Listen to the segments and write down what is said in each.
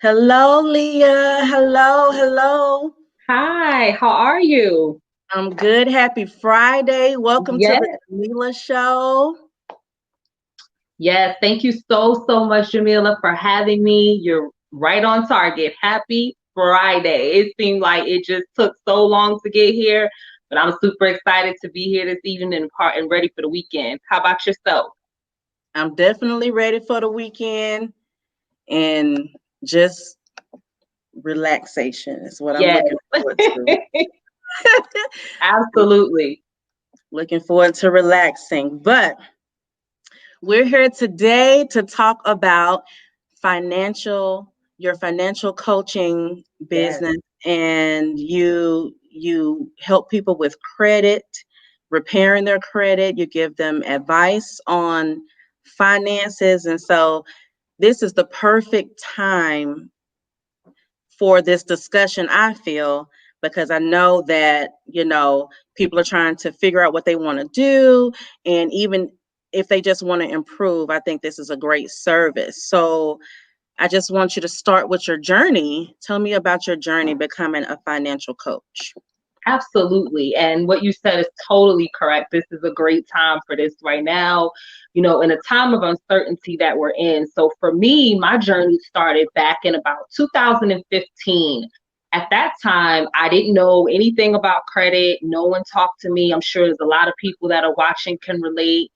Hello, Leah. Hello, hello. Hi, how are you? I'm good. Happy Friday. Welcome to the Yes, Jamila Show. yes. Thank you so much, Jamila, for having me. You're right on target. Happy Friday. It seemed like it just took so long to get here, but I'm super excited to be here this evening and ready for the weekend. How about yourself? I'm definitely ready for the weekend and just relaxation is what I'm Yes, looking forward to. absolutely. Looking forward to relaxing. But we're here today to talk about your financial coaching Yes. business, and you help people with credit, repairing their credit, you give them advice on finances. And so this is the perfect time for this discussion, I feel, because I know that, people are trying to figure out what they want to do. And even if they just want to improve, I think this is a great service. So I just want you to start with your journey. Tell me about your journey becoming a financial coach. Absolutely. And what you said is totally correct. This is a great time for this right now, in a time of uncertainty that we're in. So for me, my journey started back in about 2015. At that time, I didn't know anything about credit. No one talked to me. I'm sure there's a lot of people that are watching can relate.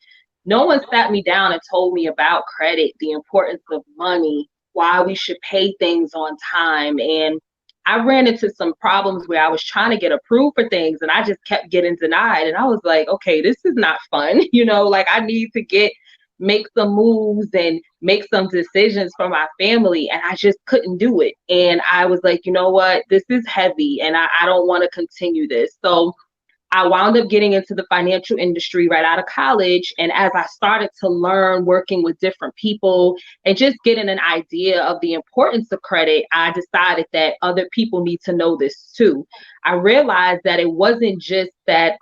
No one sat me down and told me about credit, the importance of money, why we should pay things on time. And I ran into some problems where I was trying to get approved for things and I just kept getting denied. And I was like, okay, this is not fun. Like I need to make some moves and make some decisions for my family. And I just couldn't do it. And I was like, you know what? This is heavy and I don't want to continue this. So I wound up getting into the financial industry right out of college. And as I started to learn working with different people and just getting an idea of the importance of credit, I decided that other people need to know this too. I realized that it wasn't just that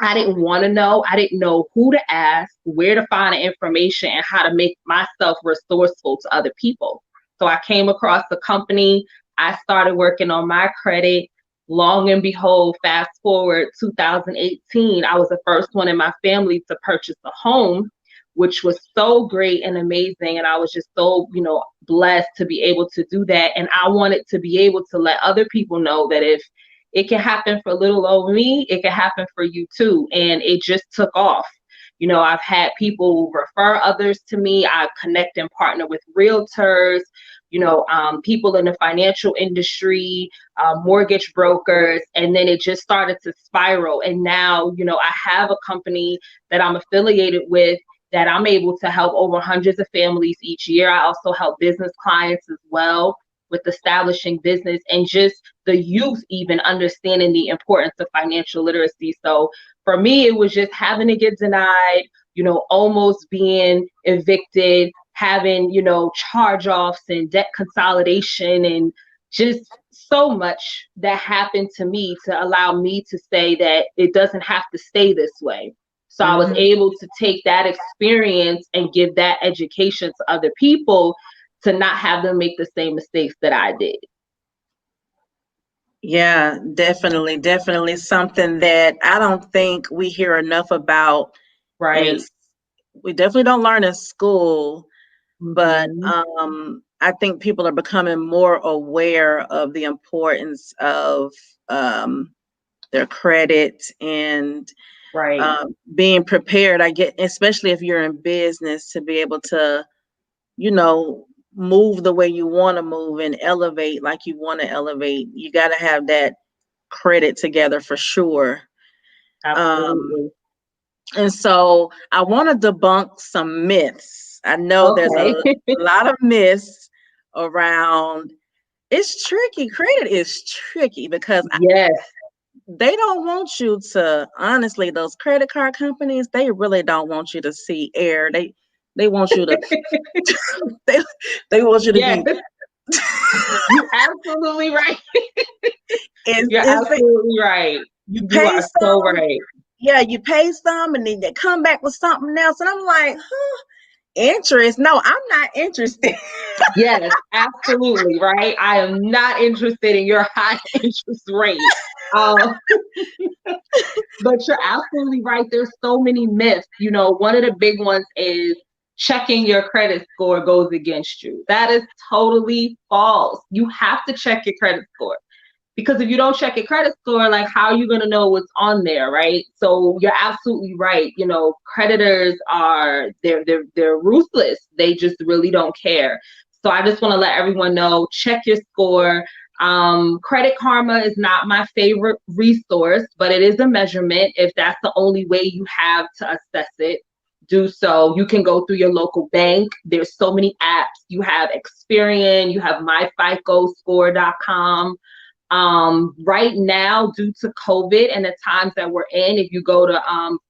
I didn't want to know. I didn't know who to ask, where to find the information, and how to make myself resourceful to other people. So I came across the company. I started working on my credit. Long and behold, fast forward 2018, I was the first one in my family to purchase a home, which was so great and amazing. And I was just so, blessed to be able to do that. And I wanted to be able to let other people know that if it can happen for little old me, it can happen for you too. And it just took off. I've had people refer others to me. I connect and partner with realtors, people in the financial industry, mortgage brokers, and then it just started to spiral. And now, I have a company that I'm affiliated with that I'm able to help over hundreds of families each year. I also help business clients as well with establishing business and just the youth even understanding the importance of financial literacy. So for me, it was just having to get denied, almost being evicted, having, charge offs and debt consolidation and just so much that happened to me to allow me to say that it doesn't have to stay this way. So I was Mhm. able to take that experience and give that education to other people to not have them make the same mistakes that I did. Yeah, definitely, definitely something that I don't think we hear enough about, and Right. we definitely don't learn in school. But Hmm. I think people are becoming more aware of the importance of um, their credit and Right. being prepared. I get, especially if you're in business, to be able to, you know, move the way you want to move and elevate like you want to elevate. You got to have that credit together for sure. Um, Absolutely. and so I want to debunk some myths. I know there's Okay. a lot of myths around. It's tricky. Credit is tricky because Yes. they don't want you to, honestly, those credit card companies, they really don't want you to see air. They want you to they, they want you to Yes. be You absolutely right. You're it's absolutely right. you You pay are so some, right. yeah, you pay some and then they come back with something else. And I'm like, huh? Interest? No, I'm not interested. Yes, absolutely, right? I am not interested in your high interest rate. Um, but you're absolutely right. There's so many myths. You know, one of the big ones is checking your credit score goes against you. That is totally false. You have to check your credit score. Because if you don't check your credit score, like how are you going to know what's on there, right? So you're absolutely right. You know, creditors are they're ruthless. They just really don't care. So I just want to let everyone know, check your score. Credit Karma is not my favorite resource, but it is a measurement. If that's the only way you have to assess it, do so. You can go through your local bank. There's so many apps. You have Experian, you have myficoscore.com. Right now, due to COVID and the times that we're in, if you go to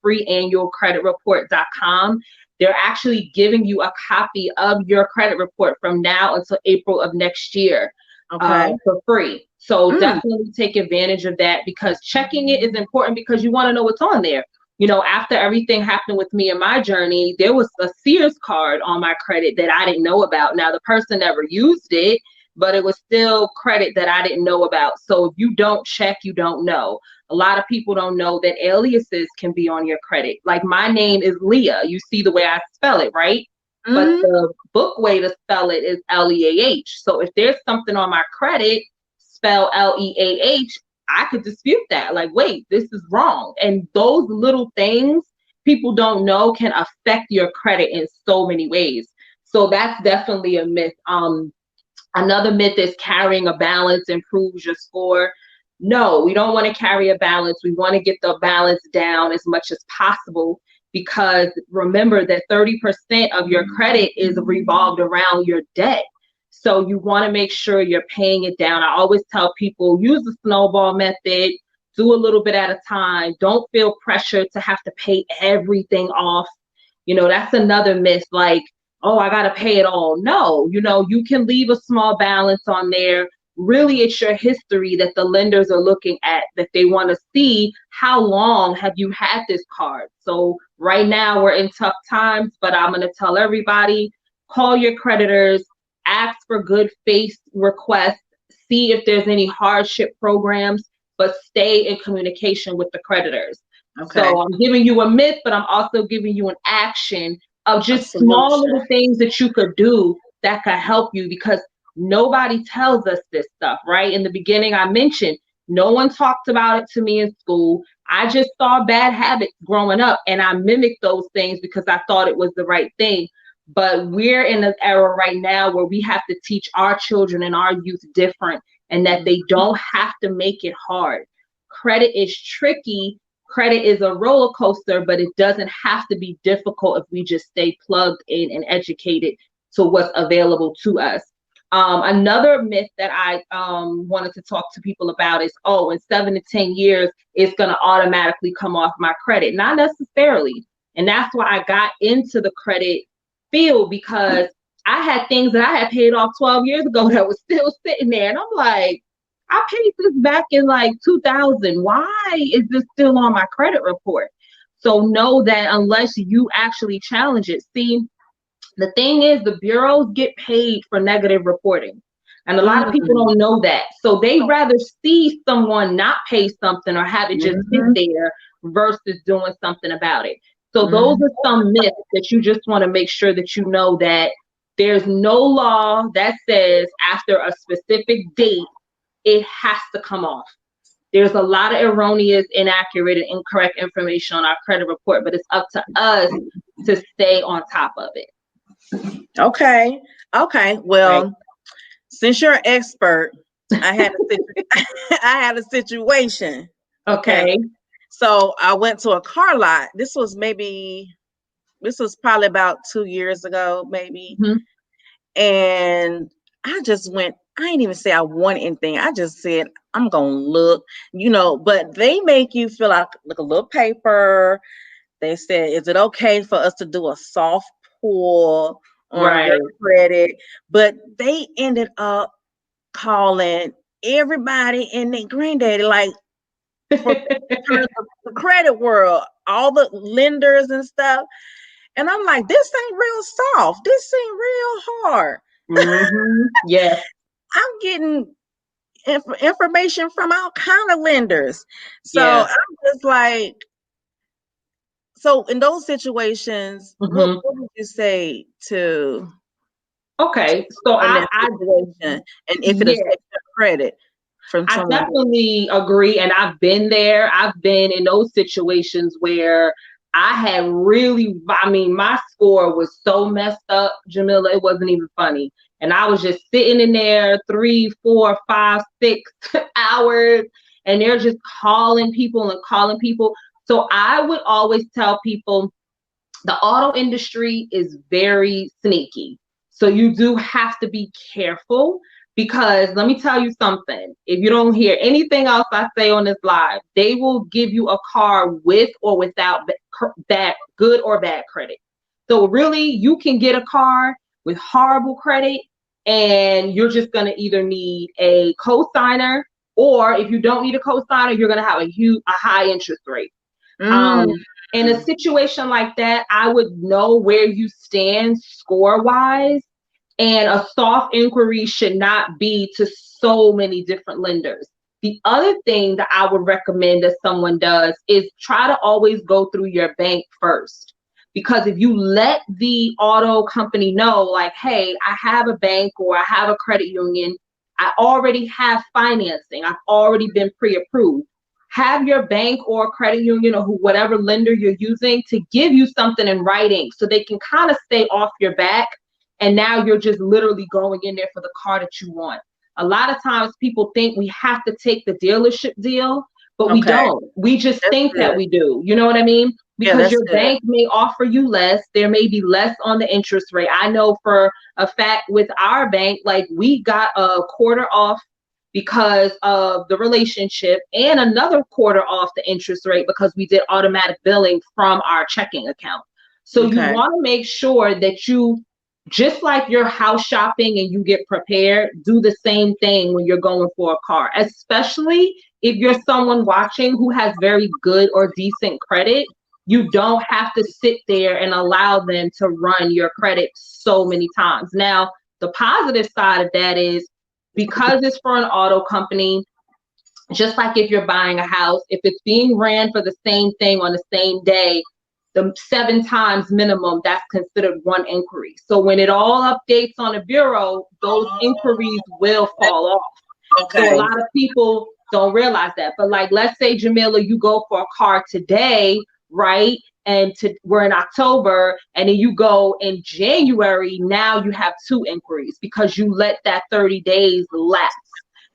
freeannualcreditreport.com, they're actually giving you a copy of your credit report from now until April of next year Okay. for free. So Mm, definitely take advantage of that, because checking it is important because you want to know what's on there. You know, after everything happened with me in my journey, there was a Sears card on my credit that I didn't know about. Now, the person never used it, but it was still credit that I didn't know about. So if you don't check, you don't know. A lot of people don't know that aliases can be on your credit. Like my name is Leah. You see the way I spell it, right? But mm, the book way to spell it is Leah. So if there's something on my credit spell Leah, I could dispute that. Like, wait, this is wrong. And those little things people don't know can affect your credit in so many ways. So that's definitely a myth. Another myth is carrying a balance improves your score. No, we don't want to carry a balance. We want to get the balance down as much as possible, because remember that 30% of your credit is revolved around your debt. So you want to make sure you're paying it down. I always tell people, use the snowball method, do a little bit at a time. Don't feel pressure to have to pay everything off. You know, that's another myth. Like, oh, I got to pay it all. No, you know, you can leave a small balance on there. Really, it's your history that the lenders are looking at, that they want to see how long have you had this card. So right now we're in tough times, but I'm going to tell everybody, call your creditors, ask for good faith requests, see if there's any hardship programs, but stay in communication with the creditors. okay. So I'm giving you a myth, but I'm also giving you an action of A just small solution. little things that you could do that could help you, because nobody tells us this stuff, right? In the beginning, I mentioned no one talked about it to me in school. I just saw bad habits growing up and I mimicked those things because I thought it was the right thing. But we're in an era right now where we have to teach our children and our youth different, and that they don't have to make it hard. Credit is tricky. Credit is a roller coaster, but it doesn't have to be difficult if we just stay plugged in and educated to what's available to us. Another myth that I wanted to talk to people about is, oh, in 7 to 10 years, it's going to automatically come off my credit. Not necessarily. And that's why I got into the credit field, because I had things that I had paid off 12 years ago that was still sitting there. And I'm like, I paid this back in like 2000. Why is this still on my credit report? So know that unless you actually challenge it. See, the thing is, the bureaus get paid for negative reporting. And a lot of people Mm, don't know that. So they rather see someone not pay something or have it just sit mm-hmm, there versus doing something about it. So those mm-hmm. are some myths that you just want to make sure that you know, that there's no law that says after a specific date, it has to come off. There's a lot of erroneous, inaccurate, and incorrect information on our credit report, but it's up to us to stay on top of it. Okay. Okay. Right. Well, since you're an expert, I had I had a situation. Okay. Okay. So I went to a car lot. This was probably about 2 years ago, maybe. Mhm. And I just went, I didn't even say I want anything. I just said, I'm gonna look, but they make you fill out like a little paper. They said, is it okay for us to do a soft pull on your Right. credit? But they ended up calling everybody and their granddaddy, like for the credit world, all the lenders and stuff. And I'm like, this ain't real soft. This ain't real hard. Yeah. I'm getting information from all kind of lenders. So Yeah. I'm just like, so in those situations, Hmm. what would you say to Okay. So in that situation, and if it yeah, affects your credit from I someone? definitely agree. And I've been there. I've been in those situations where I had really, I mean, my score was so messed up, Jamila, it wasn't even funny. And I was just sitting in there 3, 4, 5, 6 hours, and they're just calling people and calling people. So I would always tell people the auto industry is very sneaky. So you do have to be careful, because let me tell you something. If you don't hear anything else I say on this live, they will give you a car with or without that good or bad credit. So really, you can get a car with horrible credit, and you're just going to either need a co-signer, or if you don't need a co-signer, you're going to have a high interest rate. Mm, Um, in a situation like that, I would know where you stand score wise, and a soft inquiry should not be to so many different lenders. The other thing that I would recommend that someone does is try to always go through your bank first. Because if you let the auto company know, like, hey, I have a bank or I have a credit union, I already have financing, I've already been pre approved, have your bank or credit union or whatever lender you're using to give you something in writing so they can kind of stay off your back. And now you're just literally going in there for the car that you want. A lot of times people think we have to take the dealership deal, but we okay, don't. We just that's think that good. we do. You know what I mean? Yeah, Because that's your good. bank may offer you less. There may be less on the interest rate. I know for a fact with our bank, like we got a quarter off because of the relationship, and another quarter off the interest rate because we did automatic billing from our checking account. So you Okay, want to make sure that you, just like you're house shopping and you get prepared, do the same thing when you're going for a car, especially if you're someone watching who has very good or decent credit. You don't have to sit there and allow them to run your credit so many times. Now, the positive side of that is, because it's for an auto company, just like if you're buying a house, if it's being ran for the same thing on the same day, the 7 times minimum, that's considered one inquiry. So when it all updates on the bureau, those inquiries will fall off. So a okay, lot of people don't realize that. But like, let's say, Jamila, you go for a car today, right? And we're in October, and then you go in January. Now you have 2 inquiries because you let that 30 days lapse.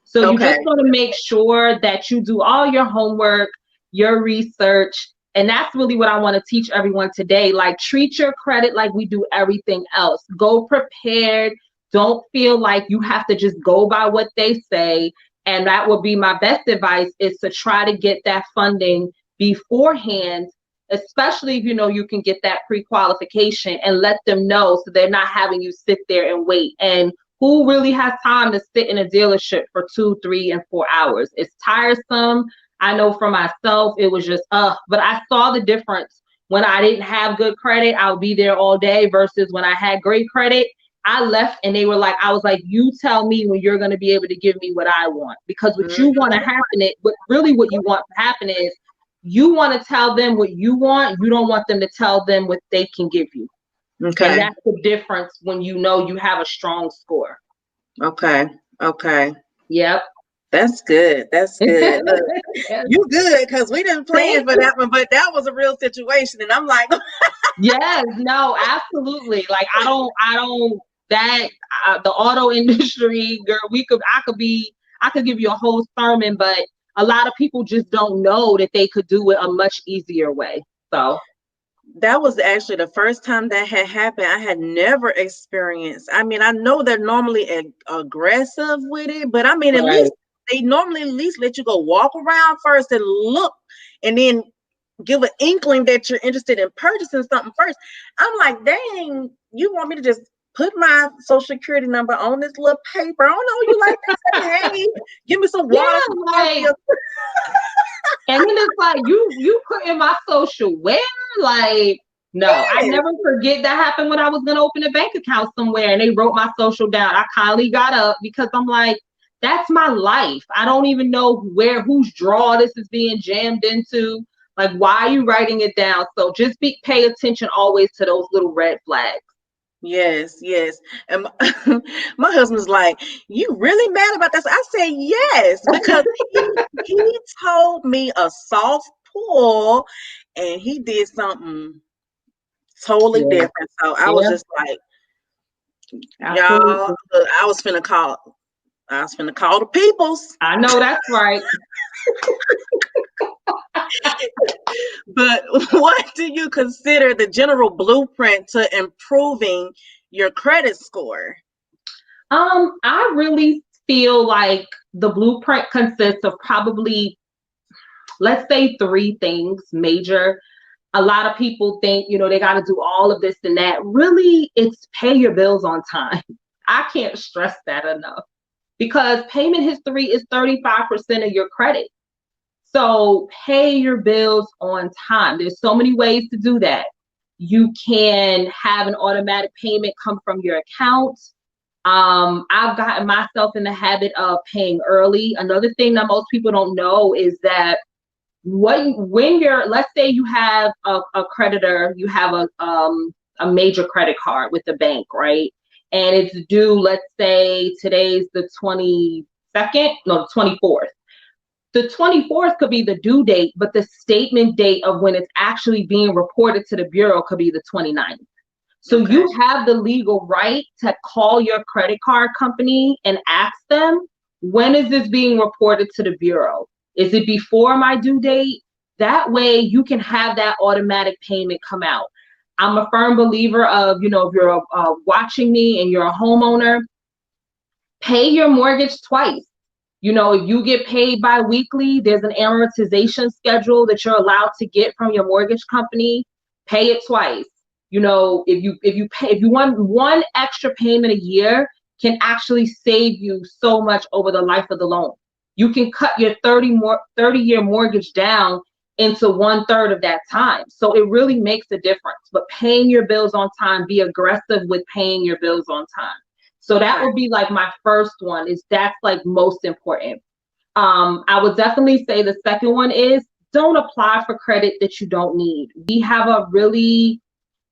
So you okay. just want to make sure that you do all your homework, your research. And that's really what I want to teach everyone today. Like, treat your credit like we do everything else. Go prepared. Don't feel like you have to just go by what they say. And that would be my best advice, is to try to get that funding beforehand, especially if you know you can get that pre-qualification, and let them know so they're not having you sit there and wait. And who really has time to sit in a dealership for 2, 3, and 4 hours? It's tiresome. I know for myself, it was just, but I saw the difference. When I didn't have good credit, I would be there all day, versus when I had great credit, I left and they were like, I was like, you tell me when you're going to be able to give me what I want. Because what you want to happen, but really what you want to happen is, you want to tell them what you want. You don't want them to tell them what they can give you. And Okay, that's the difference when you know you have a strong score. okay, okay. Yep. That's good. That's good. Look, Yes. you good because we didn't plan Thank for you. that one, but that was a real situation, and I'm like, Yes, no, absolutely. Like, that the auto industry, girl, I could give you a whole sermon, but a lot of people just don't know that they could do it a much easier way. So, that was actually the first time that had happened. I had never experienced. I mean, I know they're normally aggressive with it, but I mean, at right. least they normally at least let you go walk around first and look, and then give an inkling that you're interested in purchasing something first. I'm like, dang, you want me to just put my social security number on this little paper? I don't know you like that. Hey, give me some Yeah, water, some like, coffee. and then it's like, you put in my social where? Like, No, I Yes. never forget that happened when I was gonna open a bank account somewhere and they wrote my social down. I kindly got up because I'm like, that's my life. I don't even know whose drawer this is being jammed into. Like, why are you writing it down? So just pay attention always to those little red flags. Yes, yes. And my husband's like, "You really mad about this?" I said, "Yes," because he told me a soft pull, and he did something totally Yeah, different. So I was yeah, just like, "Y'all, absolutely. look, I was finna call the peoples." I know that's right. But what do you consider the general blueprint to improving your credit score? I really feel like the blueprint consists of probably, let's say, three things major. A lot of people think, they got to do all of this and that. Really, it's pay your bills on time. I can't stress that enough because payment history is 35% of your credit. So pay your bills on time. There's so many ways to do that. You can have an automatic payment come from your account. I've gotten myself in the habit of paying early. Another thing that most people don't know is that when you're, let's say you have a creditor, you have a major credit card with the bank, right? And it's due, let's say today's the 22nd, no, the 24th. The 24th could be the due date, but the statement date of when it's actually being reported to the bureau could be the 29th. So Okay. you have the legal right to call your credit card company and ask them, when is this being reported to the bureau? Is it before my due date? That way you can have that automatic payment come out. I'm a firm believer of, if you're watching me and you're a homeowner, pay your mortgage twice. If you get paid bi-weekly, there's an amortization schedule that you're allowed to get from your mortgage company. Pay it twice. If you want one extra payment a year, can actually save you so much over the life of the loan. You can cut your 30-year mortgage down into 1/3 of that time. So it really makes a difference. But paying your bills on time, be aggressive with paying your bills on time. So that Okay. would be like my first one, is that's like most important. I would definitely say the second one is, don't apply for credit that you don't need.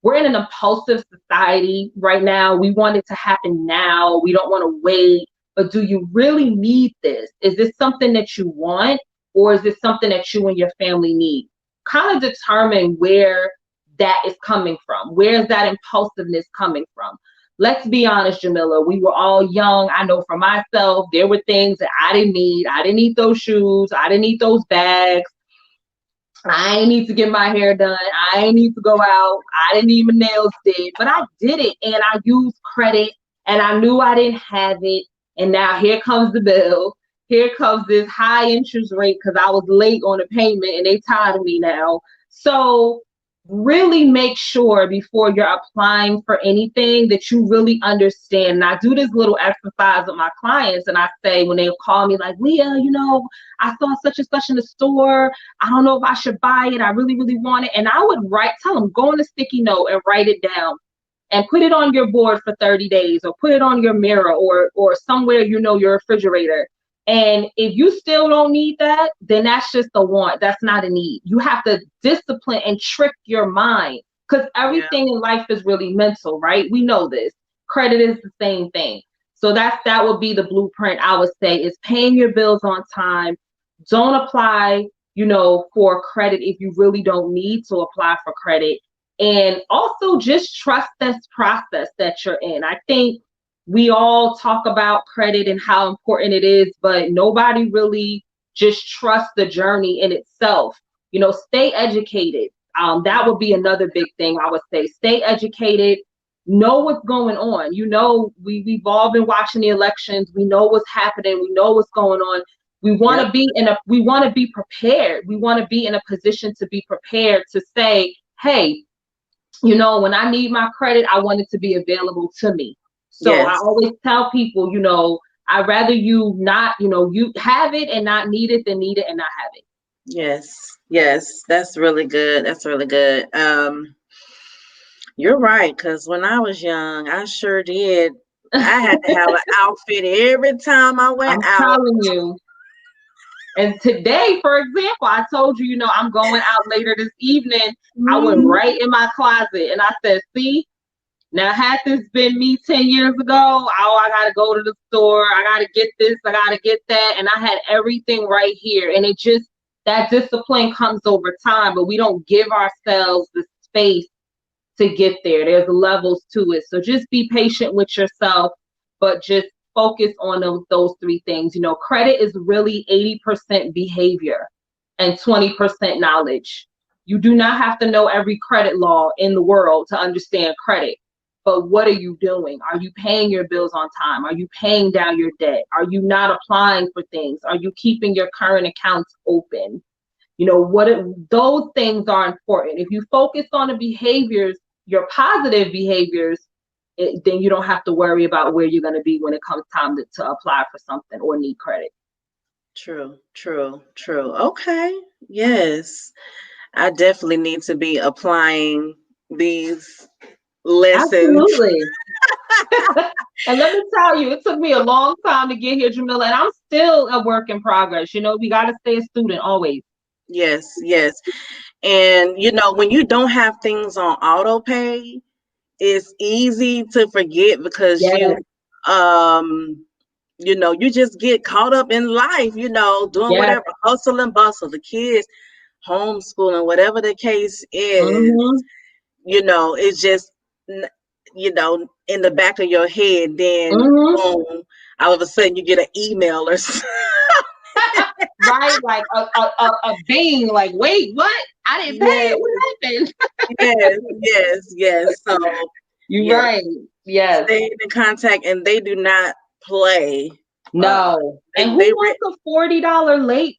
We're in an impulsive society right now. We want it to happen now. We don't want to wait. But do you really need this? Is this something that you want, or is this something that you and your family need? Kind of determine where that is coming from. Where is that impulsiveness coming from? Let's be honest, Jamila, we were all young. I know for myself, there were things that I didn't need. I didn't need those shoes. I didn't need those bags. I ain't need to get my hair done. I ain't need to go out. I didn't need my nails did, but I did it, and I used credit, and I knew I didn't have it. And now here comes the bill. Here comes this high interest rate because I was late on the payment and they tired of me now. So really make sure before you're applying for anything that you really understand. And I do this little exercise with my clients, and I say, when they call me like, Leah, I saw such and such in the store. I don't know if I should buy it. I really, really want it. And I would tell them, go on a sticky note and write it down and put it on your board for 30 days, or put it on your mirror, or somewhere, your refrigerator. And if you still don't need that, then that's just a want. That's not a need. You have to discipline and trick your mind, because Yeah. everything in life is really mental, right? We know this. Credit is the same thing. So that would be the blueprint, I would say, is paying your bills on time. Don't apply, for credit if you really don't need to apply for credit. And also just trust this process that you're in. I think we all talk about credit and how important it is, but nobody really just trusts the journey in itself. Stay educated. That would be another big thing I would say. Stay educated. Know what's going on. We've all been watching the elections. We know what's happening. We know what's going on. We want Yep. to be prepared. We want to be in a position to be prepared to say, hey, when I need my credit, I want it to be available to me. So I Yes. always tell people, I'd rather you not, you have it and not need it than need it and not have it. Yes. Yes. That's really good. That's really good. You're right, because when I was young, I sure did. I had to have an outfit every time I went I'm out. telling you. And today, for example, I told you, I'm going out later this evening. I went Mhm. right in my closet and I said, see, now had this been me 10 years ago, oh, I gotta go to the store, I gotta get this, I gotta get that. And I had everything right here. And it just, that discipline comes over time, but we don't give ourselves the space to get there. There's levels to it. So just be patient with yourself, but just focus on those three things. Credit is really 80% behavior and 20% knowledge. You do not have to know every credit law in the world to understand credit. But what are you doing? Are you paying your bills on time? Are you paying down your debt? Are you not applying for things? Are you keeping your current accounts open? Those things are important. If you focus on the behaviors, your positive behaviors, then you don't have to worry about where you're going to be when it comes time to apply for something or need credit. True, true, true. Okay. Yes. I definitely need to be applying these lessons. Absolutely. And let me tell you, it took me a long time to get here, Jamila, and I'm still a work in progress. We got to stay a student always. Yes, yes. And when you don't have things on auto pay, it's easy to forget because Yes, you just get caught up in life, doing yes. whatever, hustle and bustle, the kids, homeschooling, whatever the case is, Mm-hmm. it's just, in the back of your head, then Mm-hmm. boom, all of a sudden you get an email or something. Right? Like a being, like, wait, what? I didn't pay Yes, it. What happened? yes, yes, yes. So, You're yes, right. Yes. stay in contact, and they do not play. Uh, No. And who they wants a $40 late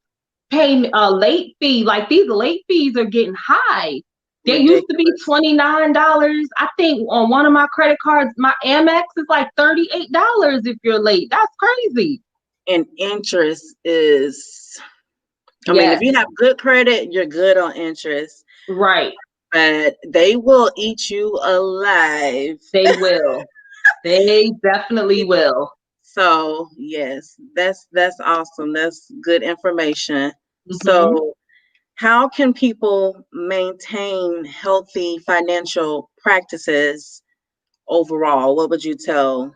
fee? Like, these late fees are getting high. They used to be ridiculous. $29. I think on one of my credit cards, my Amex is like $38 if you're late. That's crazy. And interest is, I mean, if Yes, you have good credit, you're good on interest, right. but they will eat you alive. They will. They definitely will. So, yes, that's awesome. That's good information. Hmm. So, how can people maintain healthy financial practices overall? What would you tell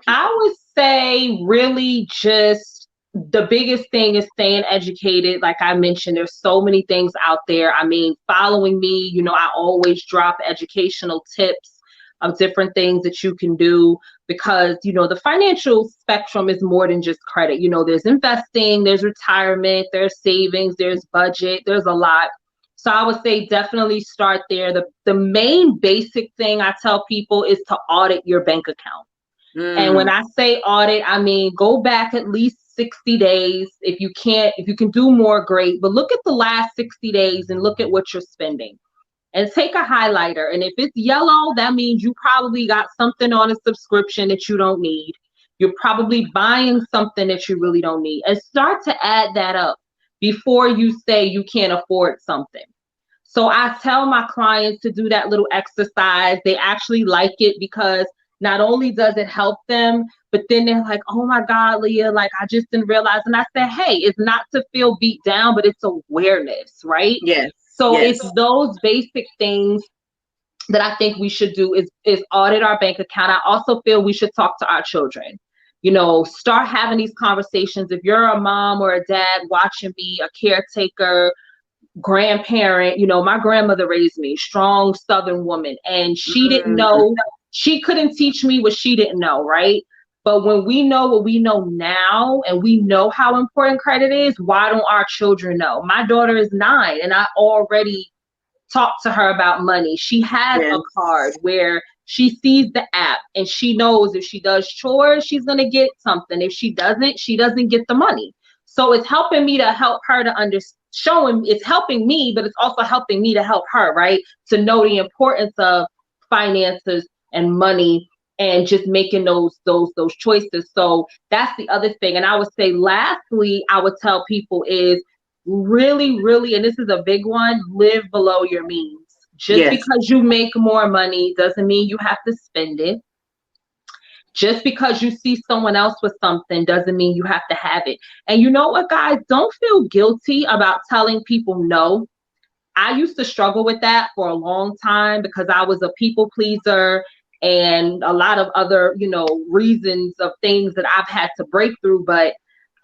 I people? would say really just the biggest thing is staying educated. Like I mentioned, there's so many things out there. I mean, following me, I always drop educational tips of different things that you can do because, the financial spectrum is more than just credit. There's investing, there's retirement, there's savings, there's budget, there's a lot. So I would say definitely start there. The main basic thing I tell people is to audit your bank account. And when Mm, I say audit, I mean go back at least 60 days. If you can do more, great. But look at the last 60 days and look at what you're spending. And take a highlighter. And if it's yellow, that means you probably got something on a subscription that you don't need. You're probably buying something that you really don't need. And start to add that up before you say you can't afford something. So I tell my clients to do that little exercise. They actually like it because not only does it help them, but then they're like, oh my God, Lia, like I just didn't realize. And I said, hey, it's not to feel beat down, but it's awareness, right? yes, So yes, it's those basic things that I think we should do is audit our bank account. I also feel we should talk to our children. Start having these conversations. If you're a mom or a dad watching me, a caretaker, grandparent, my grandmother raised me, strong Southern woman, and she didn't mm, know, she couldn't teach me what she didn't know, right? But when we know what we know now and we know how important credit is, why don't our children know? My daughter is 9 and I already talk to her about money. She has a card yes, where she sees the app and she knows if she does chores, she's going to get something. If she doesn't get the money. So it's helping me to help her to understand. Showing it's helping me, but it's also helping me to help her, right? To know the importance of finances and money and just making those choices. So that's the other thing. And I would say lastly, I would tell people is really, really, and this is a big one, live below your means. Just Yes. because you make more money doesn't mean you have to spend it. Just because you see someone else with something doesn't mean you have to have it. And you know what, guys? Don't feel guilty about telling people no. I used to struggle with that for a long time because I was a people pleaser and a lot of other, reasons of things that I've had to break through. But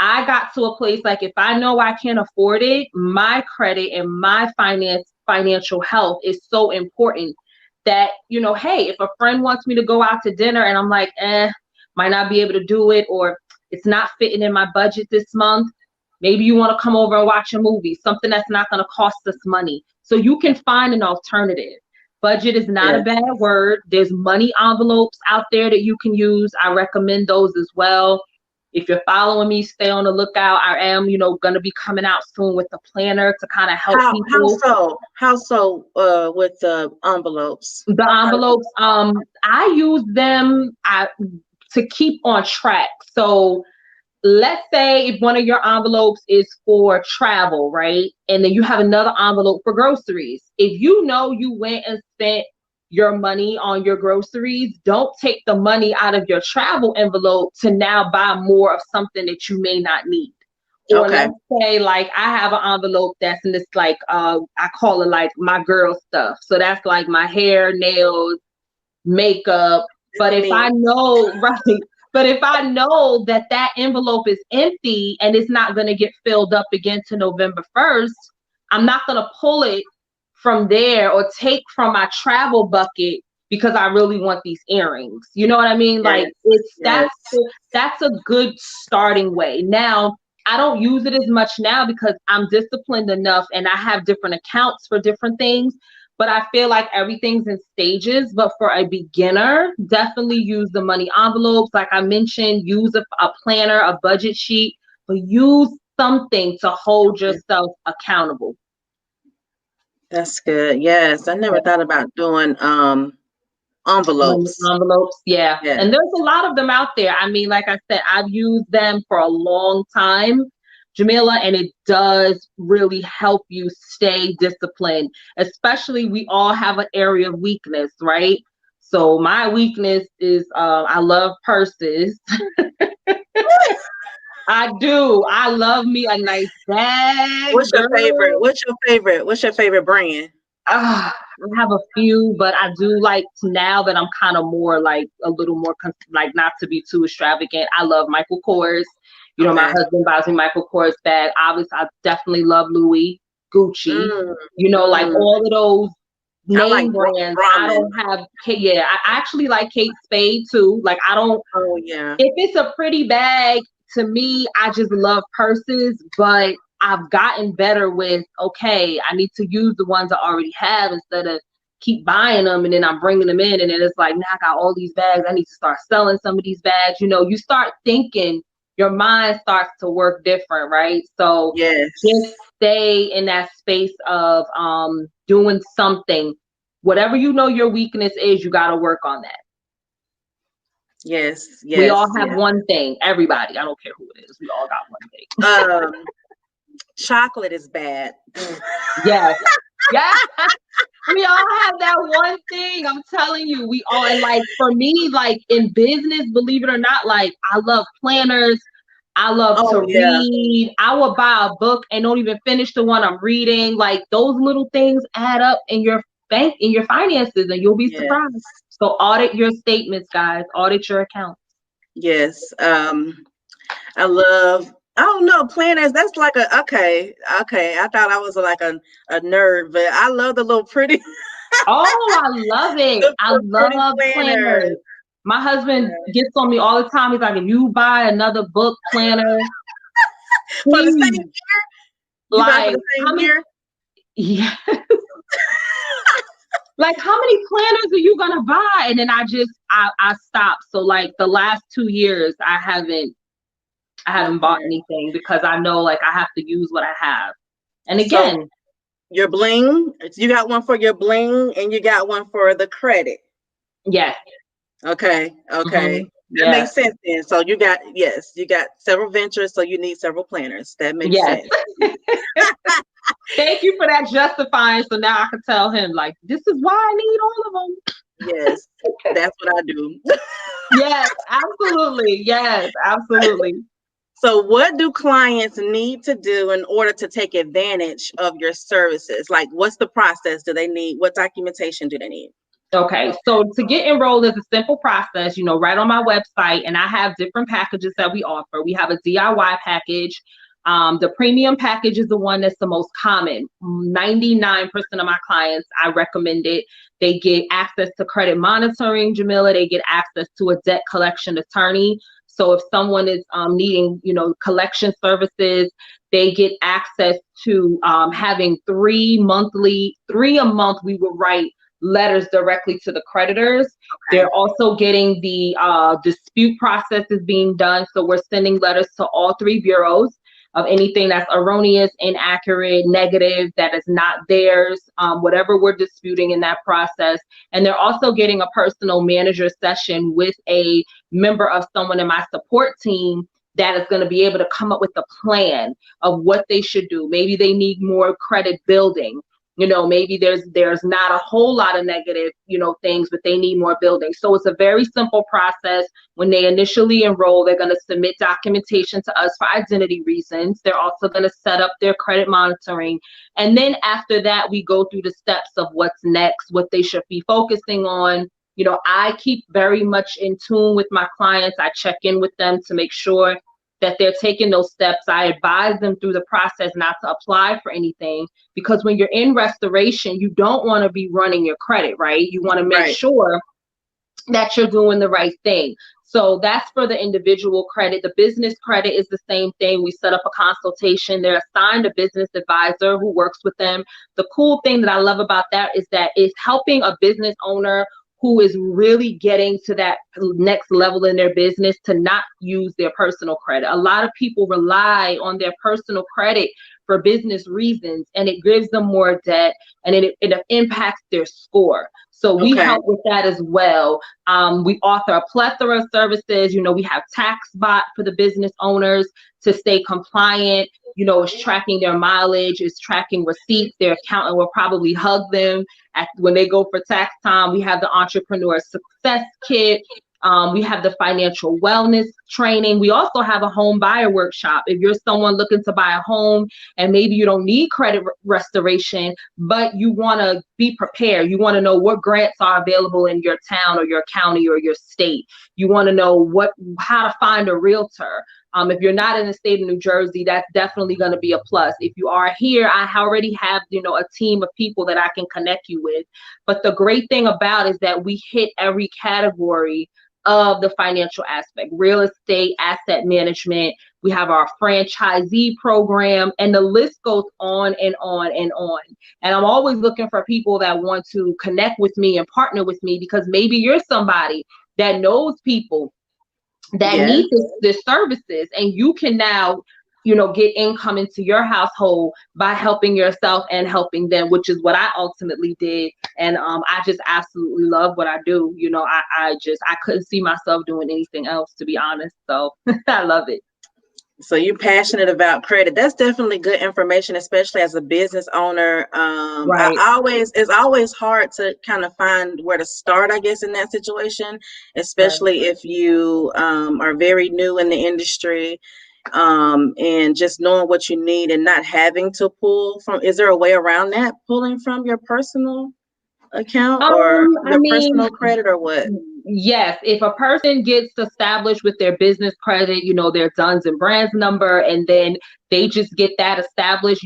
I got to a place like if I know I can't afford it, my credit and my financial health is so important that, hey, if a friend wants me to go out to dinner and I'm like, might not be able to do it, or it's not fitting in my budget this month. Maybe you want to come over and watch a movie, something that's not going to cost us money. So you can find an alternative. Budget is not a Yes. bad word. There's money envelopes out there that you can use. I recommend those as well. If you're following me, stay on the lookout. I am, going to be coming out soon with a planner to kind of help How people. so? How so? With the envelopes. The How, envelopes, I use them to keep on track. So let's say if one of your envelopes is for travel, right? And then you have another envelope for groceries. If you know you went and spent your money on your groceries, don't take the money out of your travel envelope to now buy more of something that you may not need. Or okay. let's say like I have an envelope that's in this like I call it like my girl stuff. So that's like my hair, nails, makeup. But That's if me. I know, right, but if I know that that envelope is empty and it's not going to get filled up again to November 1st, I'm not going to pull it from there or take from my travel bucket because I really want these earrings. You know what I mean? Yes. Like it's Yes. that's a good starting way. Now, I don't use it as much now because I'm disciplined enough and I have different accounts for different things. But I feel like everything's in stages. But for a beginner, definitely use the money envelopes. Like I mentioned, use a planner, a budget sheet, but use something to hold Okay. yourself accountable. That's good. Yes. I never thought about doing Money envelopes. envelopes, yeah. Yes. And there's a lot of them out there. I mean, like I said, I've used them for a long time, Jamila, and it does really help you stay disciplined. Especially, we all have an area of weakness, right? So my weakness is I love purses. I do. I love me a nice bag, What's your favorite? girl. What's your favorite brand? I have a few, but I do like now that I'm kind of more like a little more like not to be too extravagant. I love Michael Kors. My Okay. husband buys me Michael Kors bag. Obviously, I definitely love Louis, Gucci. Mm, Like mm. all of those I like name brands. I ramen. don't have. Yeah, I actually like Kate Spade too. Like I don't. Oh yeah. If it's a pretty bag, to me, I just love purses, but I've gotten better with, okay, I need to use the ones I already have instead of keep buying them and then I'm bringing them in and then it's like, now I got all these bags. I need to start selling some of these bags. You start thinking, your mind starts to work different, right? So just Yes. stay in that space of doing something. Whatever your weakness is, you got to work on that. Yes. We all Yes. have Yes. one thing. Everybody. I don't care who it is. We all got one thing. Chocolate is bad. Yes. Yeah. We all have that one thing. I'm telling you, we all, and like for me, like in business, believe it or not, like I love planners. I love Oh to yeah. read. I will buy a book and don't even finish the one I'm reading. Like those little things add up in your in your finances, and you'll be surprised. Yes. So audit your statements, guys. Audit your accounts. Yes. I love. I don't know planners. That's like a okay. Okay. I thought I was like a nerd, but I love the little pretty Oh, I love it. I the pretty love planners. planners. My husband Yeah. gets on me all the time. He's like, if you buy another book planner, For the same please, year, you buy for like, the same how many, year. yeah, like, how many planners are you gonna buy? And then I stopped. So like the last 2 years, I haven't bought Okay. anything because I know like I have to use what I have. And So again, your bling, you got one for your bling, and you got one for the credit. yes, Okay. Okay. That yeah, makes sense then. So you got yes, you got several ventures, so you need several planners. That makes yes. sense. Thank you for that justifying. So now I can tell him, like, this is why I need all of them. Yes, that's what I do. Yes, absolutely. Yes, absolutely. So, what do clients need to do in order to take advantage of your services? Like, what's the process? Do they need? What documentation do they need? Okay, so to get enrolled is a simple process, right on my website, and I have different packages that we offer. We have a DIY package. The premium package is the one that's the most common. 99% of my clients, I recommend it. They get access to credit monitoring, Jamila. They get access to a debt collection attorney. So if someone is needing, collection services, they get access to having three a month. We will write letters directly to the creditors. Okay. They're also getting the dispute processes being done. So we're sending letters to all three bureaus of anything that's erroneous, inaccurate, negative, that is not theirs, whatever we're disputing in that process. And they're also getting a personal manager session with a member of someone in my support team that is going to be able to come up with a plan of what they should do. Maybe they need more credit building. Maybe there's not a whole lot of negative, things, but they need more building. So it's a very simple process. When they initially enroll, they're going to submit documentation to us for identity reasons. They're also going to set up their credit monitoring. And then after that, we go through the steps of what's next, what they should be focusing on. I keep very much in tune with my clients. I check in with them to make sure that they're taking those steps. I advise them through the process not to apply for anything, because when you're in restoration, you don't want to be running your credit, right? You want to make Right. sure that you're doing the right thing. So that's for the individual credit. The business credit is the same thing. We set up a consultation. They're assigned a business advisor who works with them. The cool thing that I love about that is that it's helping a business owner who is really getting to that next level in their business to not use their personal credit. A lot of people rely on their personal credit for business reasons, and it gives them more debt, and it impacts their score. So we Okay. help with that as well. We offer a plethora of services. We have TaxBot for the business owners to stay compliant. It's tracking their mileage, it's tracking receipts. Their accountant will probably hug them when they go for tax time. We have the Entrepreneur Success Kit. We have the financial wellness training. We also have a home buyer workshop. If you're someone looking to buy a home and maybe you don't need credit restoration, but you want to be prepared, you want to know what grants are available in your town or your county or your state. You want to know how to find a realtor. If you're not in the state of New Jersey, that's definitely going to be a plus. If you are here, I already have, a team of people that I can connect you with. But the great thing about it is that we hit every category of the financial aspect: real estate, asset management. We have our franchisee program, and the list goes on and on and on. And I'm always looking for people that want to connect with me and partner with me, because maybe you're somebody that knows people that Yes. need this services, and you can now get income into your household by helping yourself and helping them, which is what I ultimately did. And I just absolutely love what I do. I couldn't see myself doing anything else, to be honest. So I love it. So you're passionate about credit. That's definitely good information, especially as a business owner. Right. It's always hard to kind of find where to start, I guess, in that situation, Right. especially if you are very new in the industry, and just knowing what you need and not having to pull from. Is there a way around that, pulling from your personal account or I your mean, personal credit, or what? yes, if a person gets established with their business credit, their Duns and Brands number, and then they just get that established,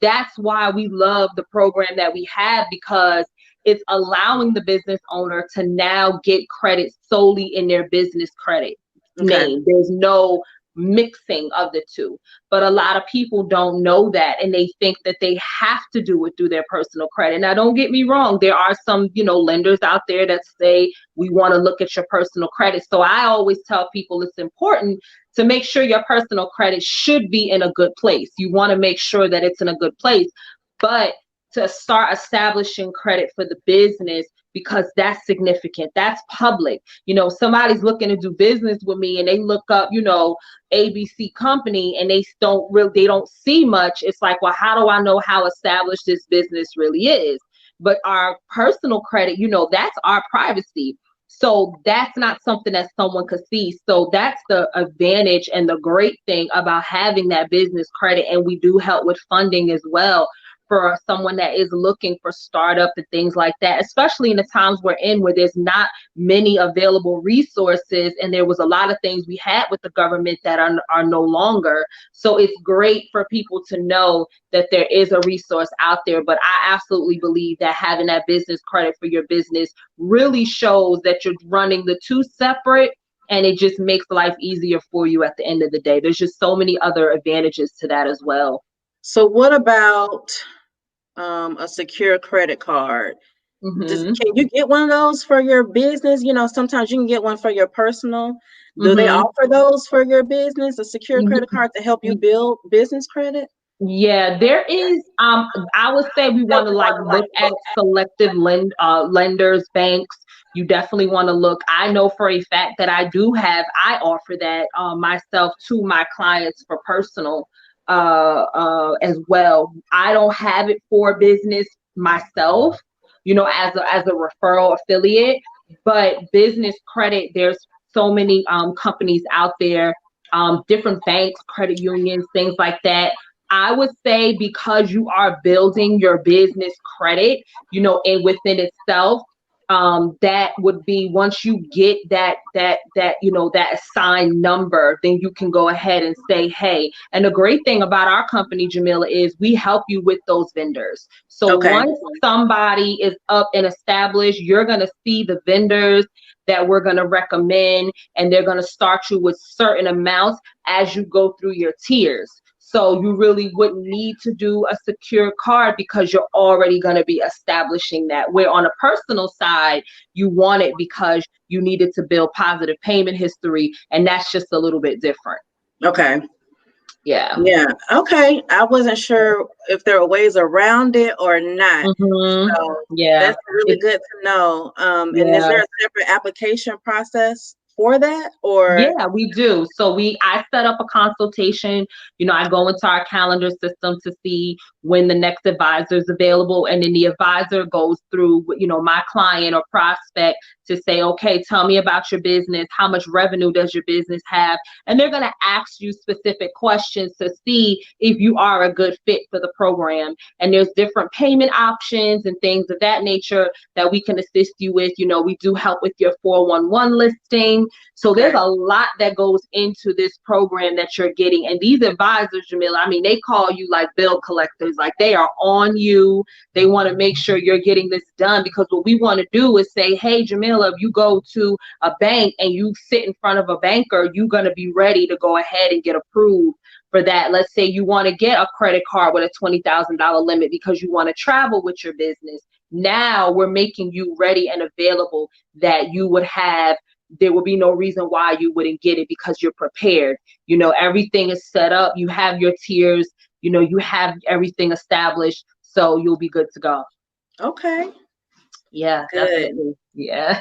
that's why we love the program that we have, because it's allowing the business owner to now get credit solely in their business credit Okay. name. There's no mixing of the two. But a lot of people don't know that, and they think that they have to do it through their personal credit. Now, don't get me wrong, there are some, lenders out there that say we want to look at your personal credit. So I always tell people it's important to make sure your personal credit should be in a good place. You want to make sure that it's in a good place. But to start establishing credit for the business, because that's significant. That's public. Somebody's looking to do business with me and they look up, ABC company, and they don't see much. It's like, well, how do I know how established this business really is? But our personal credit, that's our privacy. So that's not something that someone could see. So that's the advantage and the great thing about having that business credit. And we do help with funding as well for someone that is looking for startup and things like that, especially in the times we're in where there's not many available resources. And there was a lot of things we had with the government that are no longer. So it's great for people to know that there is a resource out there. But I absolutely believe that having that business credit for your business really shows that you're running the two separate, and it just makes life easier for you at the end of the day. There's just so many other advantages to that as well. So what about a secure credit card? Mm-hmm. Can you get one of those for your business? Sometimes you can get one for your personal. Do they Mm-hmm. offer those for your business, a secure credit card to help you build business credit? Yeah, there is. I would say we want to like look at selective lenders, banks. You definitely want to look. I know for a fact that I offer that myself to my clients for personal as well. I don't have it for business myself, as a referral affiliate, but business credit, there's so many companies out there, different banks, credit unions, things like that. I would say because you are building your business credit, and within itself, that would be once you get that assigned number, then you can go ahead and say, hey. And the great thing about our company, Jamila, is we help you with those vendors. So Okay. once somebody is up and established, you're going to see the vendors that we're going to recommend, and they're going to start you with certain amounts as you go through your tiers. So you really wouldn't need to do a secure card because you're already going to be establishing that. Where on a personal side, you want it because you needed to build positive payment history, and that's just a little bit different. Okay. Yeah. Yeah. Okay. I wasn't sure if there were ways around it or not. Mm-hmm. So Yeah. that's really good to know. And is Yeah. there a separate application process for that, or? Yeah, we do. So I set up a consultation. I go into our calendar system to see when the next advisor is available. And then the advisor goes through, my client or prospect to say, okay, tell me about your business. How much revenue does your business have? And they're going to ask you specific questions to see if you are a good fit for the program. And there's different payment options and things of that nature that we can assist you with. We do help with your 411 listing. So there's a lot that goes into this program that you're getting. And these advisors, Jamila, they call you like bill collectors. Like, they are on you. They want to make sure you're getting this done, because what we want to do is say, hey, Jamila, if you go to a bank and you sit in front of a banker, you're going to be ready to go ahead and get approved for that. Let's say you want to get a credit card with a $20,000 limit because you want to travel with your business. Now we're making you ready and available, that you would have, there will be no reason why you wouldn't get it because you're prepared. Everything is set up. You have your tiers, you have everything established. So you'll be good to go. Okay. Yeah, Good. definitely. Yeah.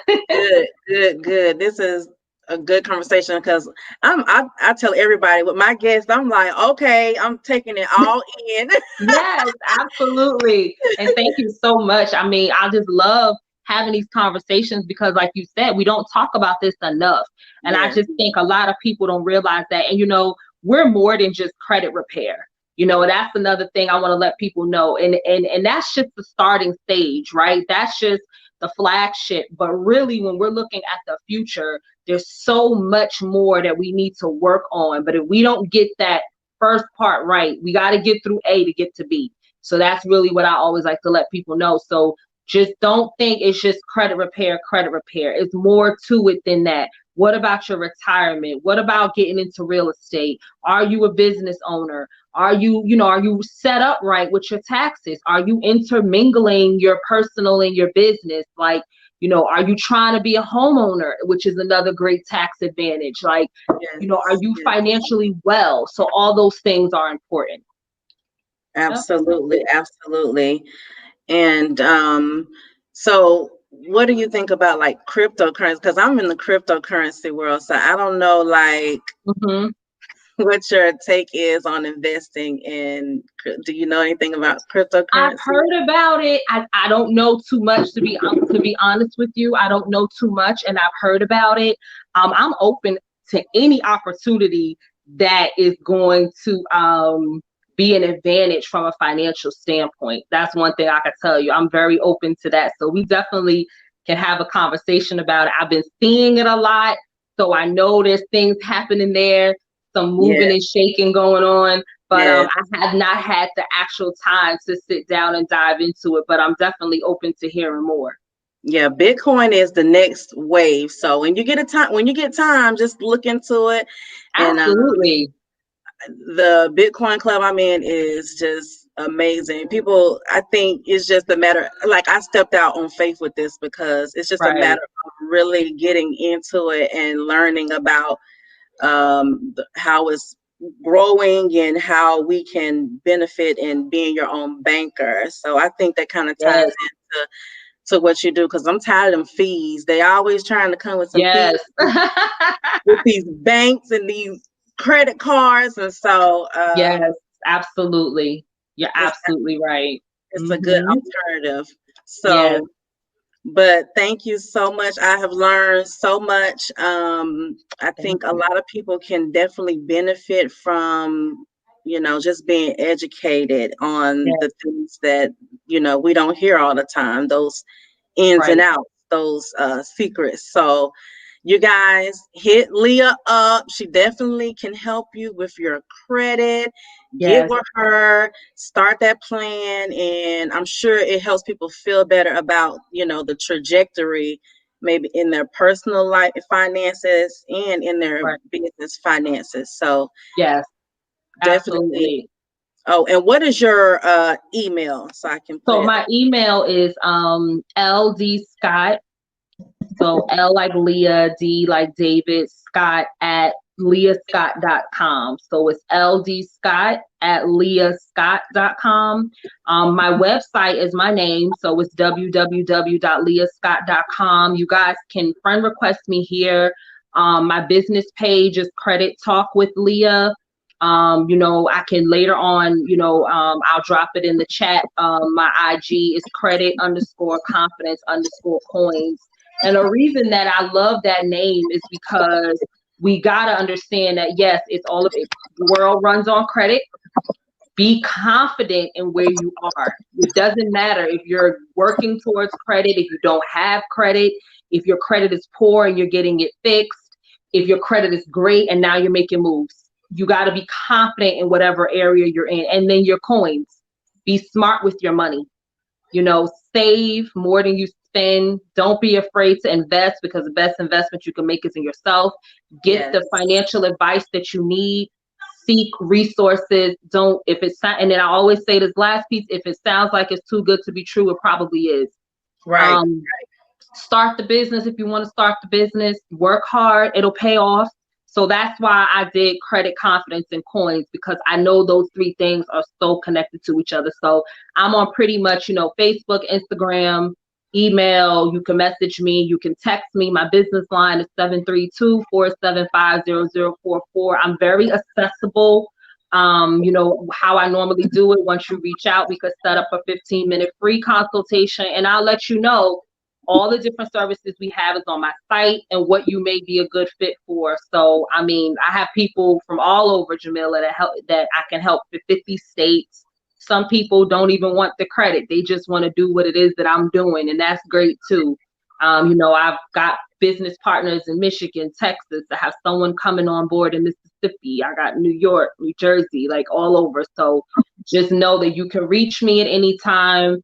Good. This is a good conversation, because I tell everybody with my guests, I'm like, okay, I'm taking it all in. Yes, absolutely. And thank you so much. I just love having these conversations because, like you said, we don't talk about this enough. And I Yeah. just think a lot of people don't realize that. And, we're more than just credit repair. That's another thing I want to let people know. And that's just the starting stage, right? That's just the flagship. But really, when we're looking at the future, there's so much more that we need to work on. But if we don't get that first part right, we got to get through A to get to B. So that's really what I always like to let people know. So just don't think it's just credit repair. It's more to it than that. What about your retirement? What about getting into real estate? Are you a business owner? Are you set up right with your taxes? Are you intermingling your personal and your business? Like, are you trying to be a homeowner, which is another great tax advantage? Like, Yes. are you financially well? So all those things are important. Absolutely. And so what do you think about like cryptocurrency? Because I'm in the cryptocurrency world, so I don't know like Hmm. what your take is on investing in. Do you know anything about I've cryptocurrency? heard about it. I don't know too much to be honest with you. I don't know too much, and I've heard about it. I'm open to any opportunity that is going to be an advantage from a financial standpoint. That's one thing I can tell you. I'm very open to that. So we definitely can have a conversation about it. I've been seeing it a lot, so I know there's things happening there, some moving Yeah, and shaking going on, but yeah, I have not had the actual time to sit down and dive into it. But I'm definitely open to hearing more. yeah. Bitcoin is the next wave. So when you get time, just look into it. And Absolutely. the Bitcoin club I'm in is just amazing. People, I think it's just a matter, like I stepped out on faith with this because it's just a Right. matter of really getting into it and learning about how it's growing and how we can benefit in being your own banker. So I think that kind of ties Yes. into to what you do because I'm tired of them fees. They always trying to come with some fees Yes. with these banks and these credit cards, and so Yes. Absolutely. You're it's absolutely right. it's a good Hmm. alternative. Yes. So, but thank you so much. I have learned so much. I Thank think a you. lot of people can definitely benefit from, just being educated on Yes. the things that, we don't hear all the time, those ins and Right. outs, those secrets. So, you guys hit Leah up. She definitely can help you with your credit. Get Yes. with her, start that plan, and I'm sure it helps people feel better about, the trajectory maybe in their personal life finances and in their Right. business finances. So Yes. definitely. Absolutely. Oh, and what is your email so I can put So it? my email is LD Scott. So L like Leah, D like David, Scott at leahscott.com. So it's LD Scott at leahscott.com. My website is my name. So it's www.leahscott.com. You guys can friend request me here. My business page is Credit Talk with Leah. I can later on, I'll drop it in the chat. My IG is credit underscore confidence underscore coins. And the reason that I love that name is because we got to understand that, yes, it's all of it. The world runs on credit. Be confident in where you are. It doesn't matter if you're working towards credit, if you don't have credit, if your credit is poor and you're getting it fixed, if your credit is great and now you're making moves. You got to be confident in whatever area you're in. And then your coins. Be smart with your money. Save more than you spend. Don't be afraid to invest because the best investment you can make is in yourself. Get Yes. the financial advice that you need. Seek resources. Don't, if it's, and then I always say this last piece, if it sounds like it's too good to be true, it probably is. Right. Um, Start the business if you want to start the business. Work hard, it'll pay off. So that's why I did credit, confidence, and coins, because I know those three things are so connected to each other. So I'm on pretty much, Facebook, Instagram, email. You can message me, you can text me. My business line is 732-475-0044. I'm very accessible. How I normally do it. Once you reach out, we could set up a 15-minute free consultation, and I'll let you know all the different services we have is on my site and what you may be a good fit for. So, I mean, I have people from all over, Jamila, that I can help for 50 states. Some people don't even want the credit. They just want to do what it is that I'm doing, and that's great too. I've got business partners in Michigan, Texas. I have someone coming on board in Mississippi. I got New York, New Jersey, like all over. So just know that you can reach me at any time.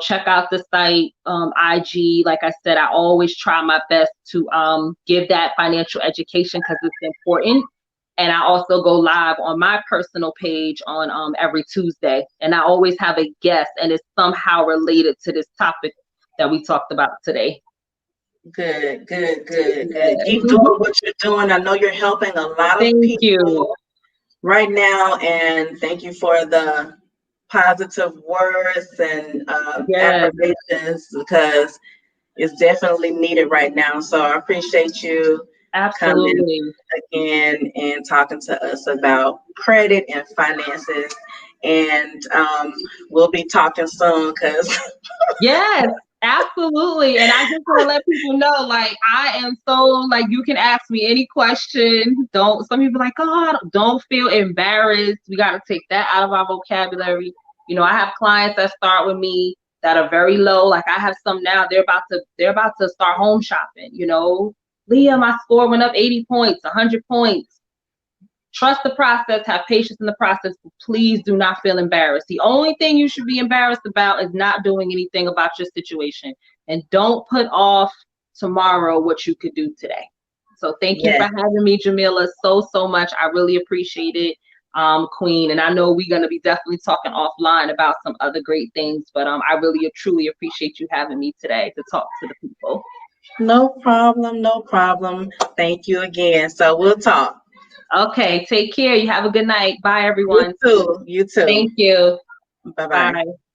Check out the site, IG. Like I said, I always try my best to give that financial education because it's important. And I also go live on my personal page on every Tuesday. And I always have a guest, and it's somehow related to this topic that we talked about today. Good, good, good, good. Yeah. Keep doing what you're doing. I know you're helping a lot of Thank you. people right now, and thank you for the positive words and Yes. affirmations because is definitely needed right now. So I appreciate you coming Absolutely. again and talking to us about credit and finances. And we'll be talking soon because Yes, absolutely. And I just want to let people know, like, I am so, like, you can ask me any question. Don't, some people are like, oh, don't feel embarrassed. We got to take that out of our vocabulary. You know, I have clients that start with me that are very low. Like, I have some now, they're about to start home shopping, you know. Leah, my score went up 80 points, 100 points. Trust the process, have patience in the process, but please do not feel embarrassed. The only thing you should be embarrassed about is not doing anything about your situation. And don't put off tomorrow what you could do today. So thank you for yes, having me, Jamila, so much. I really appreciate it, Queen. And I know we're going to be definitely talking offline about some other great things, but I really truly appreciate you having me today to talk to the people. no problem, no problem. Thank you again. So we'll talk. Okay, take care. You have a good night. Bye, You everyone. too. You too. Thank you. Bye bye. Bye.